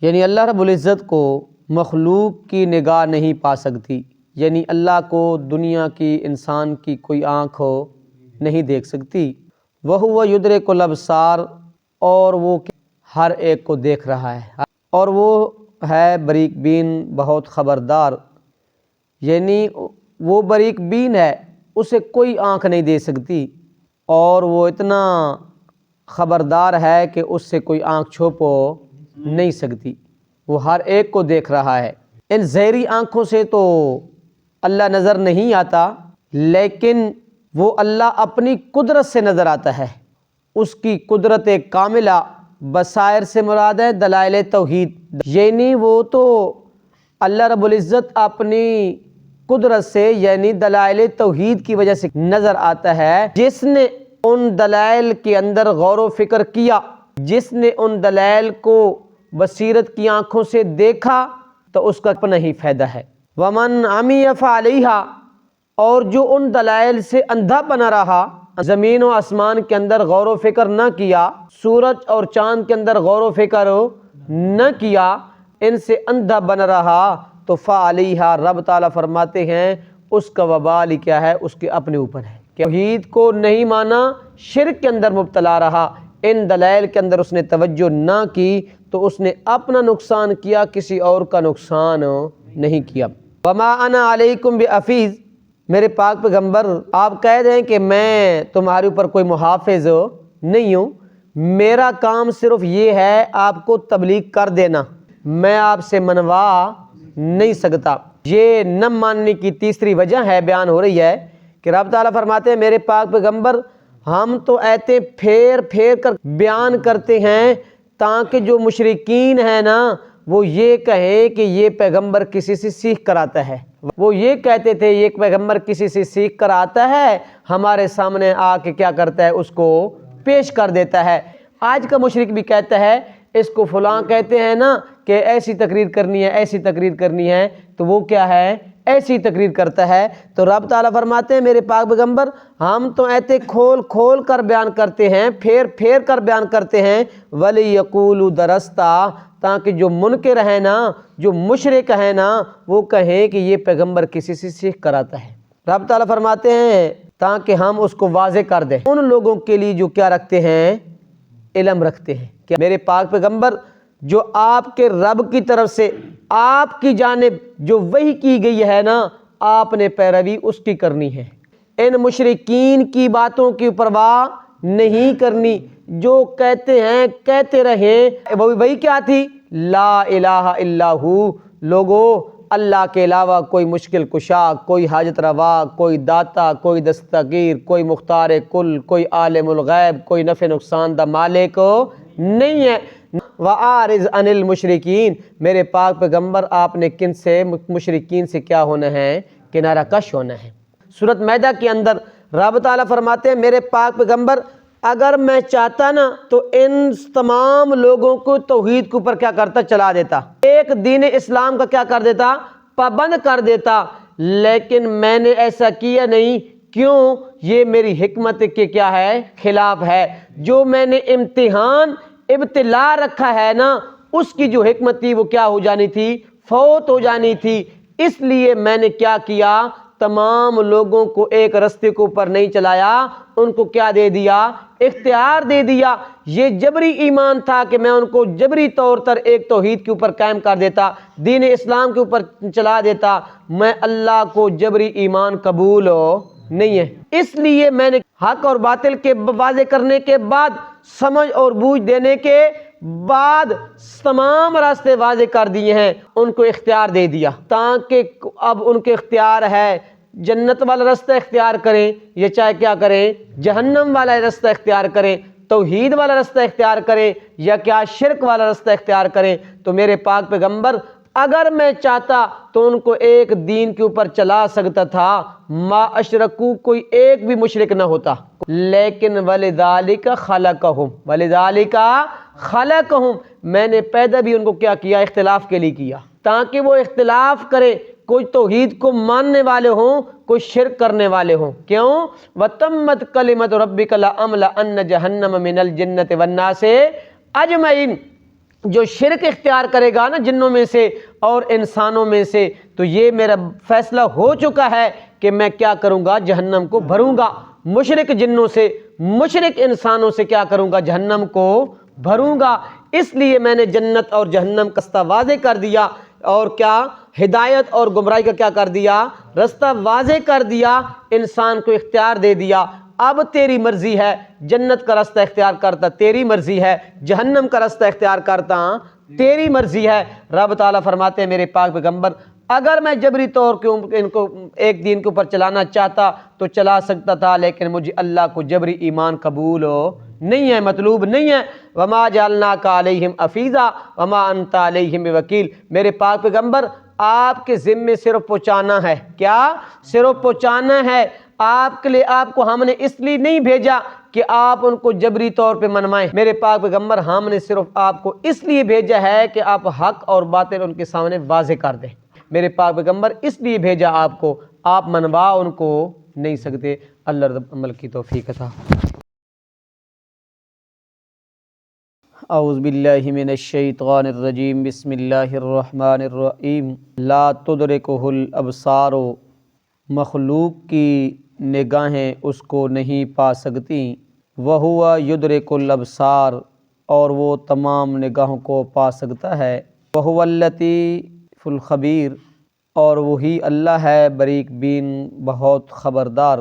یعنی اللہ رب العزت کو مخلوق کی نگاہ نہیں پا سکتی، یعنی اللہ کو دنیا کی انسان کی کوئی آنکھ نہیں دیکھ سکتی۔ وَهُوَ يُدْرِكُ الْأَبْصَارَ، اور وہ ہر ایک کو دیکھ رہا ہے، اور وہ ہے بریک بین، بہت خبردار، یعنی وہ بریک بین ہے، اسے کوئی آنکھ نہیں دے سکتی، اور وہ اتنا خبردار ہے کہ اس سے کوئی آنکھ چھپ نہیں سکتی، وہ ہر ایک کو دیکھ رہا ہے۔ ان ظاہری آنکھوں سے تو اللہ نظر نہیں آتا، لیکن وہ اللہ اپنی قدرت سے نظر آتا ہے، اس کی قدرت کاملہ۔ بصائر سے مراد ہے دلائل توحید، یعنی وہ تو اللہ رب العزت اپنی قدرت سے یعنی دلائل توحید کی وجہ سے نظر آتا ہے۔ جس نے ان دلائل کے اندر غور و فکر کیا، جس نے ان دلائل کو بصیرت کی آنکھوں سے دیکھا، تو اس کا اپنا ہی فائدہ ہے۔ وَمَنْ عَمِيَ فَعَلَيْهَا، اور جو ان دلائل سے اندھا بنا رہا، زمین و آسمان کے اندر غور و فکر نہ کیا، سورج اور چاند کے اندر غور و فکر نہ کیا، ان سے اندھا بنا رہا، تو فَعَلَيْهَا، رب تعالیٰ فرماتے ہیں اس کا وبال کیا ہے، اس کے اپنے اوپر ہے۔ توحید کو نہیں مانا، شرک کے اندر مبتلا رہا، ان دلائل کے اندر اس نے توجہ نہ کی، تو اس نے اپنا نقصان کیا، کسی اور کا نقصان نہیں کیا۔ وَمَا أَنَا عَلَيْكُمْ بِحَفِيظ، میرے پاک پیغمبر آپ کہہ دیں کہ میں تمہارے اوپر کوئی محافظ نہیں ہوں، میرا کام صرف یہ ہے آپ کو تبلیغ کر دینا، میں آپ سے منوا نہیں سکتا۔ یہ نہ ماننے کی تیسری وجہ ہے، بیان ہو رہی ہے کہ رب تعالیٰ فرماتے ہیں میرے پاک پیغمبر ہم تو ایتیں پھیر پھیر کر بیان کرتے ہیں تاکہ جو مشرکین ہیں نا وہ یہ کہیں کہ یہ پیغمبر کسی سے سیکھ کر آتا ہے۔ وہ یہ کہتے تھے یہ پیغمبر کسی سے سیکھ کر آتا ہے، ہمارے سامنے آ کے کیا کرتا ہے، اس کو پیش کر دیتا ہے۔ آج کا مشرک بھی کہتا ہے اس کو فلاں کہتے ہیں نا کہ ایسی تقریر کرنی ہے، ایسی تقریر کرنی ہے، تو وہ کیا ہے، ایسی تقریر کرتا ہے۔ تو رب تعالیٰ فرماتے ہیں میرے پاک پیغمبر ہم تو ایتے کھول کھول کر بیان کرتے ہیں، پھیر پھیر کر بیان کرتے ہیں، وَلِيَقُولُوا دَرَسْتَا، تاکہ جو منکر ہیں نا، جو مشرک ہیں نا، وہ کہیں کہ یہ پیغمبر کسی سے سیکھ کر آتا ہے۔ رب تعالیٰ فرماتے ہیں تاکہ ہم اس کو واضح کر دیں ان لوگوں کے لیے جو کیا رکھتے ہیں، علم رکھتے ہیں کہ میرے پاک پیغمبر جو آپ کے رب کی طرف سے آپ کی جانب جو وحی کی گئی ہے نا، آپ نے پیروی اس کی کرنی ہے، ان مشرکین کی باتوں کی پرواہ نہیں کرنی، جو کہتے ہیں کہتے رہیں۔ وہی کیا تھی، لا الہ الا ہو، لوگو اللہ کے علاوہ کوئی مشکل کشا، کوئی حاجت روا، کوئی داتا، کوئی دستگیر، کوئی مختار کل، کوئی عالم الغیب، کوئی نفع نقصان دا مالک نہیں ہے۔ وَأَعْرِضْ عَنِ الْمُشْرِكِينَ، میرے پاک پیغمبر آپ نے کن سے، مشرکین سے کیا ہونا ہے، کنارہ کش ہونا ہے۔ سورۃ مائدہ کے اندر رب تعالیٰ فرماتے ہیں میرے پاک پیغمبر اگر میں چاہتا نا تو ان تمام لوگوں کو توحید کے اوپر کیا کرتا، چلا دیتا، ایک دین اسلام کا کیا کر دیتا، پابند کر دیتا، لیکن میں نے ایسا کیا نہیں۔ کیوں؟ یہ میری حکمت کے کیا ہے، خلاف ہے۔ جو میں نے امتحان ابتلا رکھا ہے نا، اس کی جو حکمت تھی وہ کیا ہو جانی تھی، فوت ہو جانی تھی۔ اس لیے میں نے کیا کیا، تمام لوگوں کو ایک رستے کے اوپر نہیں چلایا، ان کو کیا دے دیا، اختیار دے دیا۔ یہ جبری ایمان تھا کہ میں ان کو جبری طور پر ایک توحید کے اوپر قائم کر دیتا، دین اسلام کے اوپر چلا دیتا۔ میں اللہ کو جبری ایمان قبول نہیں ہے، اس لیے میں نے حق اور باطل کے واضح کرنے کے بعد، سمجھ اور بوجھ دینے کے بعد تمام راستے واضح کر دیے ہیں، ان کو اختیار دے دیا تاکہ اب ان کے اختیار ہے جنت والا رستہ اختیار کریں یا چاہے کیا کریں، جہنم والا رستہ اختیار کریں، توحید والا رستہ اختیار کریں یا کیا شرک والا رستہ اختیار کریں۔ تو میرے پاک پیغمبر اگر میں چاہتا تو ان کو ایک دین کے اوپر چلا سکتا تھا، ما اشرکو، کوئی ایک بھی مشرک نہ ہوتا، لیکن وَلِذَالِكَ خَلَقَهُمْ، وَلِذَالِكَ خَلَقَهُمْ، میں نے پیدا بھی ان کو کیا کیا، اختلاف کے لیے کیا، تاکہ وہ اختلاف کریں، کوئی توحید کو ماننے والے ہوں، کوئی شرک کرنے والے ہوں۔ کیوں؟ وَتَمَّتْ كَلِمَةُ رَبِّكَ لَأَمْلَأَنَّ جَهَنَّمَ مِنَ الْجِنَّةِ وَالنَّاسِ أَجْمَعِينَ، جو شرک اختیار کرے گا نا جنوں میں سے اور انسانوں میں سے، تو یہ میرا فیصلہ ہو چکا ہے کہ میں کیا کروں گا، جہنم کو بھروں گا۔ مشرک جنوں سے، مشرک انسانوں سے کیا کروں گا، جہنم کو بھروں گا۔ اس لیے میں نے جنت اور جہنم کا رستہ واضح کر دیا، اور کیا، ہدایت اور گمراہی کا کیا کر دیا، رستہ واضح کر دیا، انسان کو اختیار دے دیا۔ اب تیری مرضی ہے، جنت کا رستہ اختیار کرتا تیری مرضی ہے، جہنم کا رستہ اختیار کرتا تیری مرضی ہے۔ رب تعالیٰ فرماتے ہیں میرے پاک پیغمبر، اگر میں جبری طور پہ ان کو ایک دین کے اوپر چلانا چاہتا تو چلا سکتا تھا، لیکن مجھے اللہ کو جبری ایمان قبول نہیں ہے، مطلوب نہیں ہے۔ وما جعلناک علیہم حفیظا وما انت علیہم بوکیل، میرے پاک پیغمبر آپ کے ذمے صرف پہنچانا ہے، کیا، صرف پہنچانا ہے۔ آپ کے لیے، آپ کو ہم نے اس لیے نہیں بھیجا کہ آپ ان کو جبری طور پہ منوائیں، میرے پاک پیغمبر ہم نے صرف آپ کو اس لیے بھیجا ہے کہ آپ حق اور باطل ان کے سامنے واضح کر دیں۔ میرے پاک پیغمبر اس لیے بھیجا آپ کو، آپ منوا ان کو نہیں سکتے۔ اللہ رب عمل کی توفیق عطا۔ اعوذ باللہ من الشیطان الرجیم، بسم اللہ الرحمن الرحیم۔ لا تدرکہ الابصار، مخلوق کی نگاہیں اس کو نہیں پا سکتی۔ وہو یدرک الابصار، اور وہ تمام نگاہوں کو پا سکتا ہے۔ وہو اللطیف الخبیر، اور وہی اللہ ہے باریک بین، بہت خبردار۔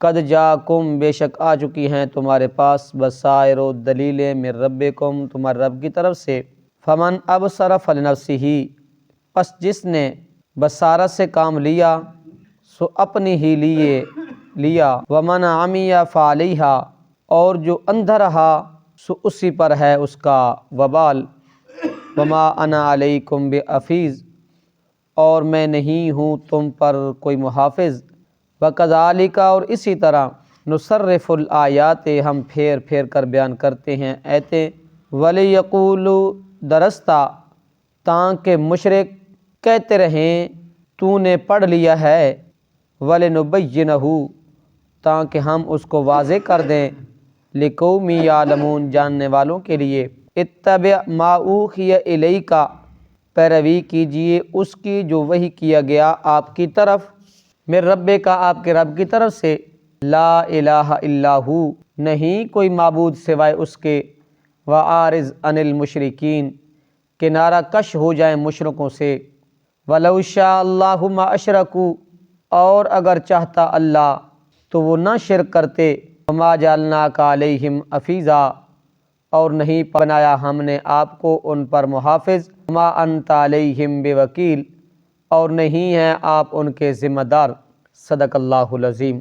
قد جاکم، بے شک آ چکی ہیں تمہارے پاس، بصائر و دلیلیں، من ربکم، تمہارے رب کی طرف سے۔ فمن ابصر فلنفسہ، پس جس نے بصارت سے کام لیا سو اپنی ہی لیے لیا۔ ومن عمی فعلیہا، اور جو اندھا رہا سو اسی پر ہے اس کا وبال۔ وما انا علیکم بحفیظ، اور میں نہیں ہوں تم پر کوئی محافظ۔ وکذالک، اور اسی طرح، نصرف الآیات، ہم پھیر پھیر کر بیان کرتے ہیں ایتیں۔ ولیقولوا درستہ، تاکہ مشرک کہتے رہیں تو نے پڑھ لیا ہے۔ ولنبینہ، تاکہ ہم اس کو واضح کر دیں۔ لقوم یعلمون، جاننے والوں کے لیے۔ اتبع ما اوحی الیک، پیروی کیجیے اس کی جو وحی کیا گیا آپ کی طرف، من ربک، آپ کے رب کی طرف سے۔ لا الہ الا ہو، نہیں کوئی معبود سوائے اس کے۔ وَأَعْرِضْ عَنِ الْمُشْرِكِينَ، کنارہ کش ہو جائیں مشرکوں سے۔ وَلَوْ شَاءَ اللَّهُ مَا أَشْرَكُوا، اور اگر چاہتا اللہ تو وہ نہ شرک کرتے۔ وَمَا جَعَلْنَاكَ عَلَيْهِمْ حَفِيظًا، اور نہیں بنایا ہم نے آپ کو ان پر محافظ۔ وَمَا أَنْتَ عَلَيْهِمْ بِوَكِيلٍ، اور نہیں ہیں آپ ان کے ذمہ دار۔ صدق اللہ العظیم۔